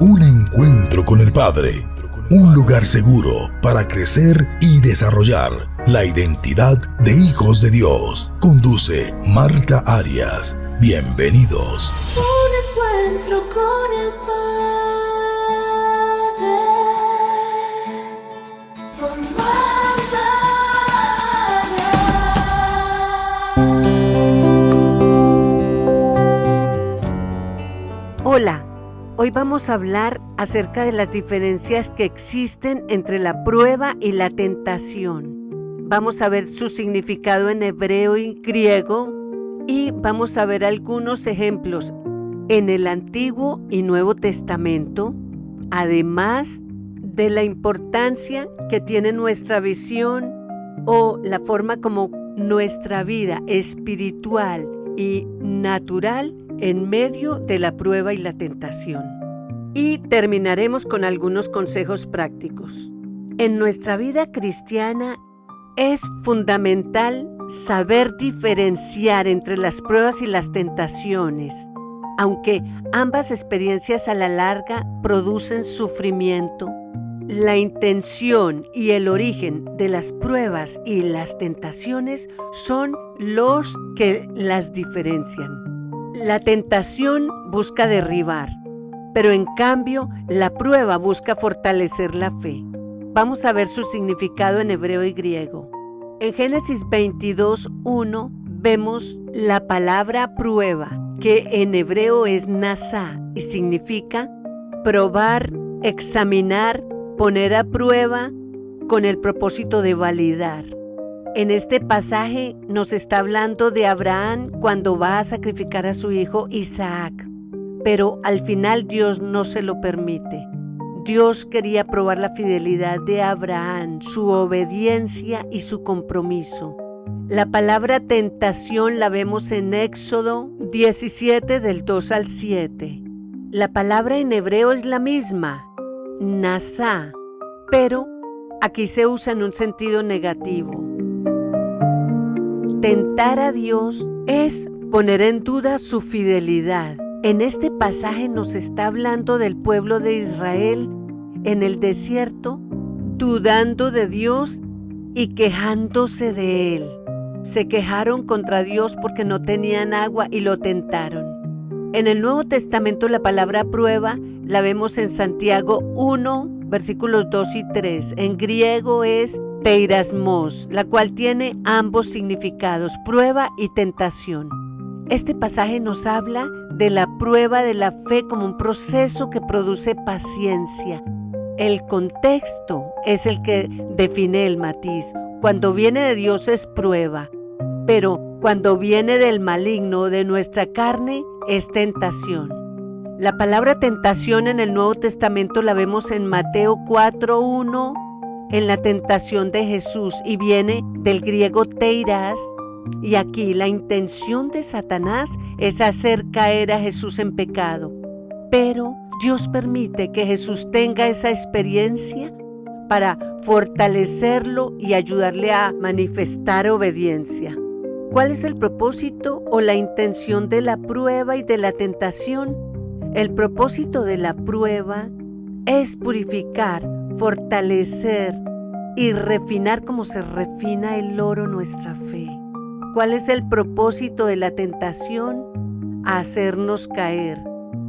Un encuentro con el Padre. Un lugar seguro para crecer y desarrollar la identidad de hijos de Dios. Conduce Marta Arias. Bienvenidos. Un encuentro con el Padre. Con Marta Arias. Hola, hoy vamos a hablar acerca de las diferencias que existen entre la prueba y la tentación. Vamos a ver su significado en hebreo y griego y vamos a ver algunos ejemplos en el Antiguo y Nuevo Testamento, además de la importancia que tiene nuestra visión o la forma como nuestra vida espiritual y natural en medio de la prueba y la tentación. Y terminaremos con algunos consejos prácticos. En nuestra vida cristiana es fundamental saber diferenciar entre las pruebas y las tentaciones, aunque ambas experiencias a la larga producen sufrimiento. La intención y el origen de las pruebas y las tentaciones son los que las diferencian. La tentación busca derribar, pero en cambio la prueba busca fortalecer la fe. Vamos a ver su significado en hebreo y griego. En Génesis 22:1 vemos la palabra prueba, que en hebreo es nasá y significa probar, examinar, poner a prueba con el propósito de validar. En este pasaje nos está hablando de Abraham cuando va a sacrificar a su hijo Isaac, pero al final Dios no se lo permite. Dios quería probar la fidelidad de Abraham, su obediencia y su compromiso. La palabra tentación la vemos en Éxodo 17 del 2 al 7. La palabra en hebreo es la misma, nasá, pero aquí se usa en un sentido negativo. Tentar a Dios es poner en duda su fidelidad. En este pasaje nos está hablando del pueblo de Israel en el desierto, dudando de Dios y quejándose de Él. Se quejaron contra Dios porque no tenían agua y lo tentaron. En el Nuevo Testamento la palabra prueba la vemos en Santiago 1, versículos 2 y 3. En griego es teirasmos, la cual tiene ambos significados, prueba y tentación. Este pasaje nos habla de la prueba de la fe como un proceso que produce paciencia. El contexto es el que define el matiz. Cuando viene de Dios es prueba, pero cuando viene del maligno o de nuestra carne es tentación. La palabra tentación en el Nuevo Testamento la vemos en Mateo 4:1, en la tentación de Jesús, y viene del griego teiras. Y aquí la intención de Satanás es hacer caer a Jesús en pecado. Pero Dios permite que Jesús tenga esa experiencia para fortalecerlo y ayudarle a manifestar obediencia. ¿Cuál es el propósito o la intención de la prueba y de la tentación? El propósito de la prueba es purificar, fortalecer y refinar como se refina el oro nuestra fe. ¿Cuál es el propósito de la tentación? Hacernos caer,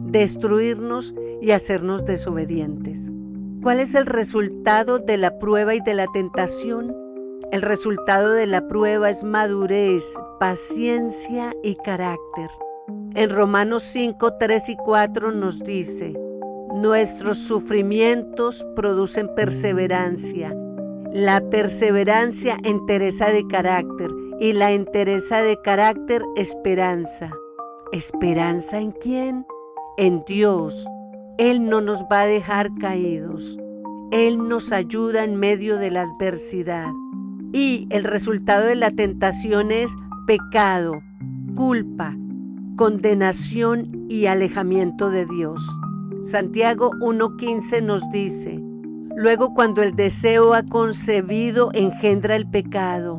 destruirnos y hacernos desobedientes. ¿Cuál es el resultado de la prueba y de la tentación? El resultado de la prueba es madurez, paciencia y carácter. En Romanos 5, 3 y 4 nos dice: nuestros sufrimientos producen perseverancia. La perseverancia, entereza de carácter, y la entereza de carácter, esperanza. ¿Esperanza en quién? En Dios. Él no nos va a dejar caídos. Él nos ayuda en medio de la adversidad. Y el resultado de la tentación es pecado, culpa, condenación y alejamiento de Dios. Santiago 1:15 nos dice: luego, cuando el deseo ha concebido, engendra el pecado.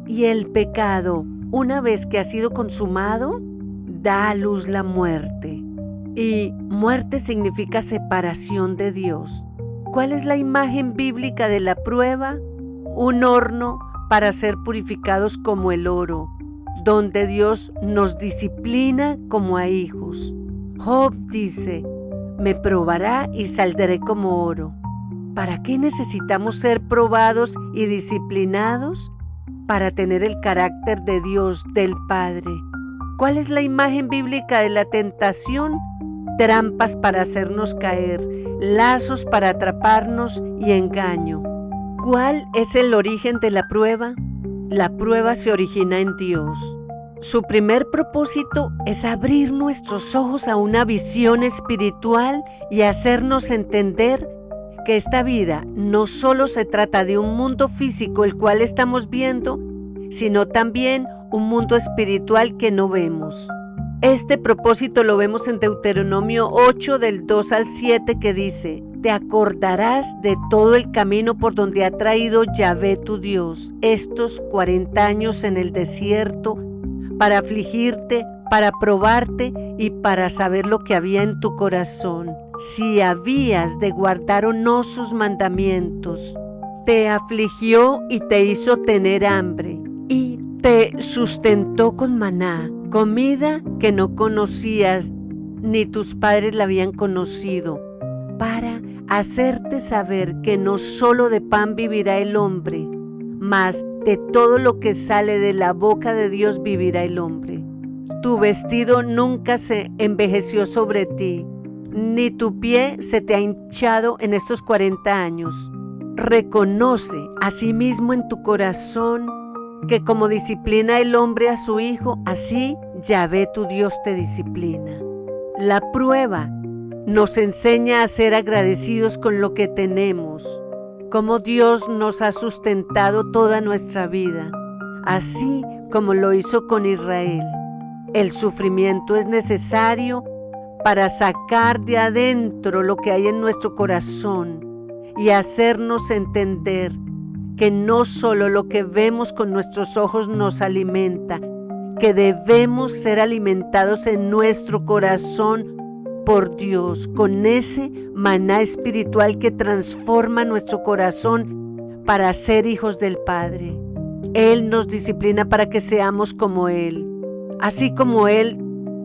Y el pecado, una vez que ha sido consumado, da a luz la muerte. y muerte significa separación de Dios. ¿Cuál es la imagen bíblica de la prueba? Un horno para ser purificados como el oro, donde Dios nos disciplina como a hijos. Job dice, me probará y saldré como oro. ¿Para qué necesitamos ser probados y disciplinados? Para tener el carácter de Dios, del Padre. ¿Cuál es la imagen bíblica de la tentación? Trampas para hacernos caer, lazos para atraparnos y engaño. ¿Cuál es el origen de la prueba? La prueba se origina en Dios. Su primer propósito es abrir nuestros ojos a una visión espiritual y hacernos entender que esta vida no solo se trata de un mundo físico el cual estamos viendo, sino también un mundo espiritual que no vemos. Este propósito lo vemos en Deuteronomio 8 del 2 al 7 que dice, te acordarás de todo el camino por donde ha traído Yahvé tu Dios estos 40 años en el desierto para afligirte, para probarte y para saber lo que había en tu corazón, si habías de guardar o no sus mandamientos. Te afligió y te hizo tener hambre y te sustentó con maná, comida que no conocías ni tus padres la habían conocido, para hacerte saber que no solo de pan vivirá el hombre, mas de todo lo que sale de la boca de Dios vivirá el hombre. Tu vestido nunca se envejeció sobre ti, ni tu pie se te ha hinchado en estos 40 años. Reconoce asimismo en tu corazón que como disciplina el hombre a su hijo, así Yahvé tu Dios te disciplina. La prueba nos enseña a ser agradecidos con lo que tenemos, como Dios nos ha sustentado toda nuestra vida, así como lo hizo con Israel. El sufrimiento es necesario para sacar de adentro lo que hay en nuestro corazón y hacernos entender que no solo lo que vemos con nuestros ojos nos alimenta, que debemos ser alimentados en nuestro corazón por Dios, con ese maná espiritual que transforma nuestro corazón para ser hijos del Padre. Él nos disciplina para que seamos como Él. Así como Él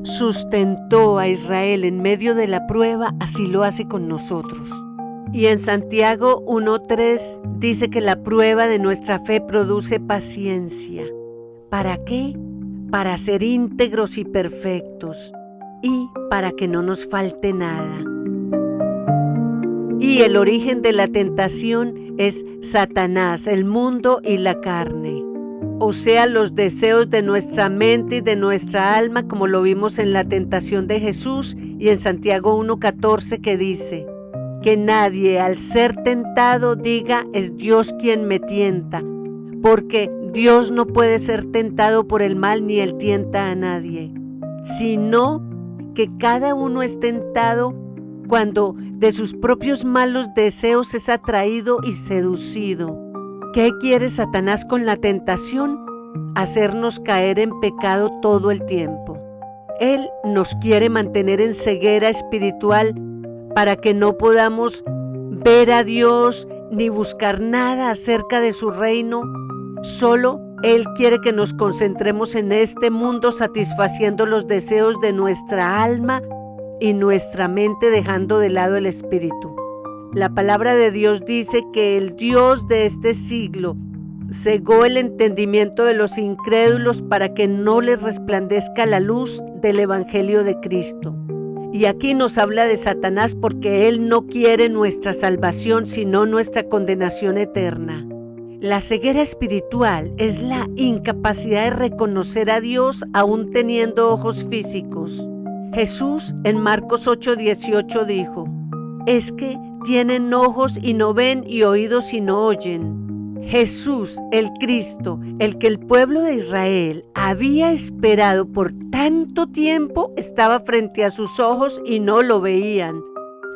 sustentó a Israel en medio de la prueba, así lo hace con nosotros. Y en Santiago 1:3 dice que la prueba de nuestra fe produce paciencia. ¿Para qué? Para ser íntegros y perfectos y para que no nos falte nada. Y el origen de la tentación es Satanás, el mundo y la carne. O sea, los deseos de nuestra mente y de nuestra alma, como lo vimos en la tentación de Jesús y en Santiago 1:14 que dice, que nadie al ser tentado diga es Dios quien me tienta, porque Dios no puede ser tentado por el mal ni él tienta a nadie, sino que cada uno es tentado cuando de sus propios malos deseos es atraído y seducido. ¿Qué quiere Satanás con la tentación? Hacernos caer en pecado todo el tiempo. Él nos quiere mantener en ceguera espiritual para que no podamos ver a Dios ni buscar nada acerca de su reino. Solo Él quiere que nos concentremos en este mundo satisfaciendo los deseos de nuestra alma y nuestra mente, dejando de lado el espíritu. La palabra de Dios dice que el Dios de este siglo cegó el entendimiento de los incrédulos para que no les resplandezca la luz del Evangelio de Cristo. Y aquí nos habla de Satanás porque él no quiere nuestra salvación, sino nuestra condenación eterna. La ceguera espiritual es la incapacidad de reconocer a Dios aún teniendo ojos físicos. Jesús en Marcos 8:18 dijo, es que tienen ojos y no ven y oídos y no oyen. Jesús, el Cristo, el que el pueblo de Israel había esperado por tanto tiempo, estaba frente a sus ojos y no lo veían.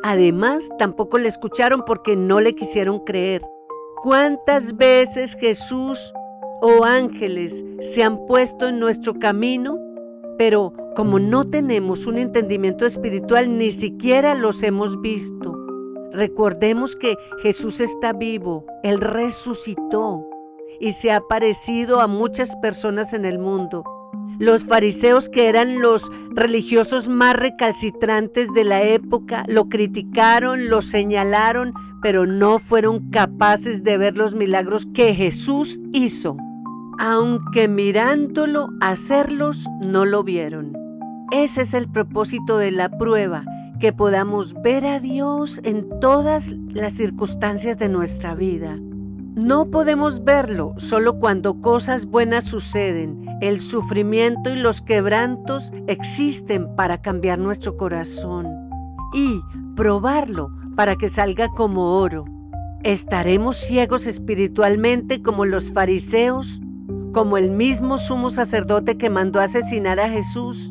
Además, tampoco le escucharon porque no le quisieron creer. ¿Cuántas veces Jesús o ángeles se han puesto en nuestro camino Pero como no tenemos un entendimiento espiritual, ni siquiera los hemos visto. Recordemos que Jesús está vivo, Él resucitó y se ha aparecido a muchas personas en el mundo. Los fariseos, que eran los religiosos más recalcitrantes de la época, lo criticaron, lo señalaron, pero no fueron capaces de ver los milagros que Jesús hizo. Aunque mirándolo hacerlos, no lo vieron. Ese es el propósito de la prueba, que podamos ver a Dios en todas las circunstancias de nuestra vida. No podemos verlo solo cuando cosas buenas suceden. El sufrimiento y los quebrantos existen para cambiar nuestro corazón y probarlo para que salga como oro. ¿Estaremos ciegos espiritualmente como los fariseos? Como el mismo sumo sacerdote que mandó asesinar a Jesús.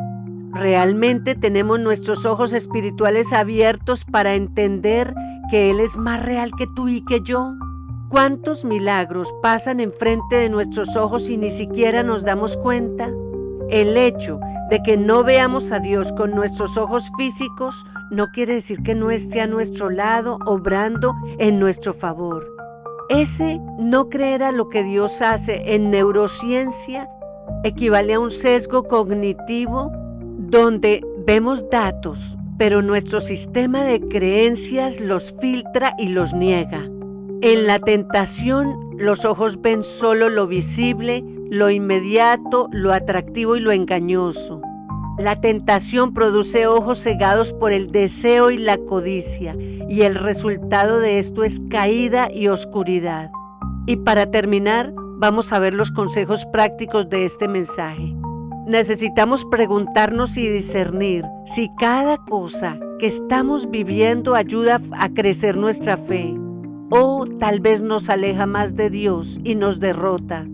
¿Realmente tenemos nuestros ojos espirituales abiertos para entender que Él es más real que tú y que yo? ¿Cuántos milagros pasan enfrente de nuestros ojos y ni siquiera nos damos cuenta? El hecho de que no veamos a Dios con nuestros ojos físicos no quiere decir que no esté a nuestro lado, obrando en nuestro favor. Ese no creer a lo que Dios hace en neurociencia equivale a un sesgo cognitivo donde vemos datos, pero nuestro sistema de creencias los filtra y los niega. En la tentación, los ojos ven solo lo visible, lo inmediato, lo atractivo y lo engañoso. La tentación produce ojos cegados por el deseo y la codicia, y el resultado de esto es caída y oscuridad. Y para terminar, vamos a ver los consejos prácticos de este mensaje. Necesitamos preguntarnos y discernir si cada cosa que estamos viviendo ayuda a crecer nuestra fe, o tal vez nos aleja más de Dios y nos derrota.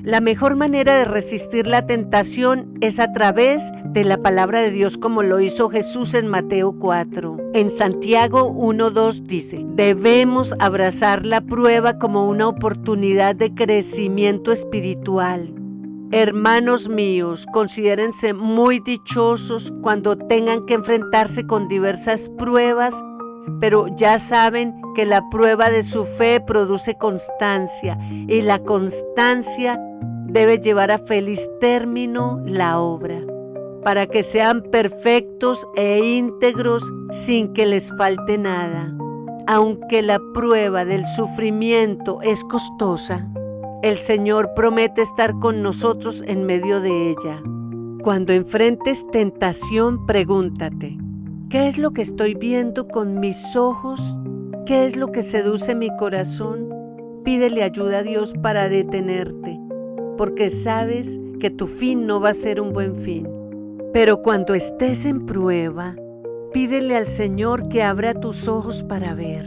La mejor manera de resistir la tentación es a través de la palabra de Dios, como lo hizo Jesús en Mateo 4. En Santiago 1:2 dice: debemos abrazar la prueba como una oportunidad de crecimiento espiritual. Hermanos míos, considérense muy dichosos cuando tengan que enfrentarse con diversas pruebas, pero ya saben que la prueba de su fe produce constancia, y la constancia debe llevar a feliz término la obra, para que sean perfectos e íntegros sin que les falte nada. Aunque la prueba del sufrimiento es costosa, el Señor promete estar con nosotros en medio de ella. Cuando enfrentes tentación, pregúntate: ¿qué es lo que estoy viendo con mis ojos? ¿Qué es lo que seduce mi corazón? Pídele ayuda a Dios para detenerte, porque sabes que tu fin no va a ser un buen fin. Pero cuando estés en prueba, pídele al Señor que abra tus ojos para ver.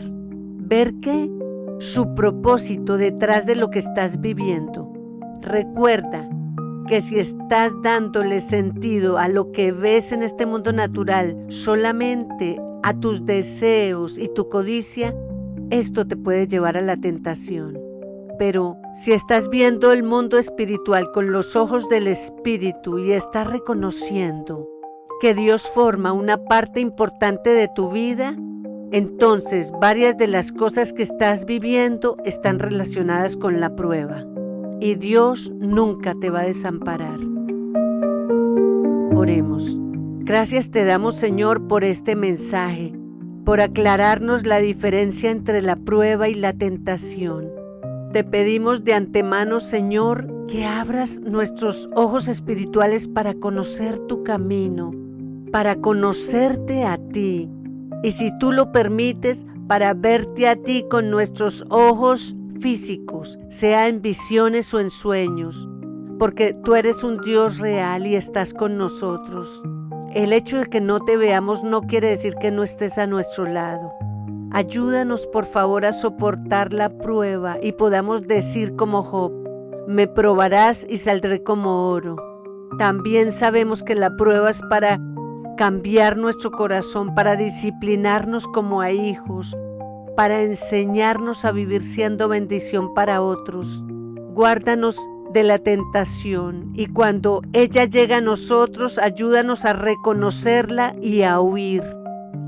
¿Ver qué? Su propósito detrás de lo que estás viviendo. Recuerda que si estás dándole sentido a lo que ves en este mundo natural, solamente a tus deseos y tu codicia, esto te puede llevar a la tentación. Pero si estás viendo el mundo espiritual con los ojos del Espíritu y estás reconociendo que Dios forma una parte importante de tu vida, entonces varias de las cosas que estás viviendo están relacionadas con la prueba. Y Dios nunca te va a desamparar. Oremos. Gracias te damos, Señor, por este mensaje, por aclararnos la diferencia entre la prueba y la tentación. Te pedimos de antemano, Señor, que abras nuestros ojos espirituales para conocer tu camino, para conocerte a ti, y si tú lo permites, para verte a ti con nuestros ojos físicos, sea en visiones o en sueños, porque tú eres un Dios real y estás con nosotros. El hecho de que no te veamos no quiere decir que no estés a nuestro lado. Ayúdanos, por favor, a soportar la prueba y podamos decir como Job: me probarás y saldré como oro. También sabemos que la prueba es para cambiar nuestro corazón, para disciplinarnos como a hijos, para enseñarnos a vivir siendo bendición para otros. Guárdanos de la tentación, y cuando ella llega a nosotros, ayúdanos a reconocerla y a huir.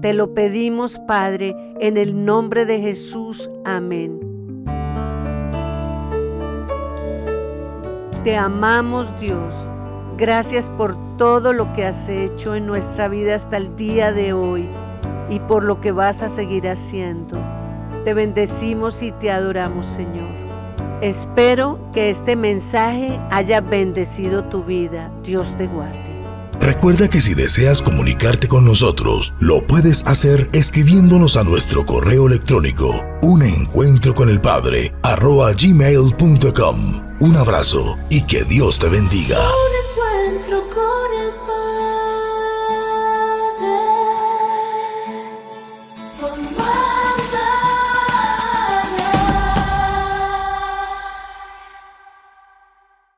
Te lo pedimos, Padre, en el nombre de Jesús. Amén. Te amamos, Dios. Gracias por todo lo que has hecho en nuestra vida hasta el día de hoy y por lo que vas a seguir haciendo. Te bendecimos y te adoramos, Señor. Espero que este mensaje haya bendecido tu vida. Dios te guarde. Recuerda que si deseas comunicarte con nosotros, lo puedes hacer escribiéndonos a nuestro correo electrónico unencuentroconelpadre@gmail.com. Un abrazo y que Dios te bendiga. Un encuentro con el Padre.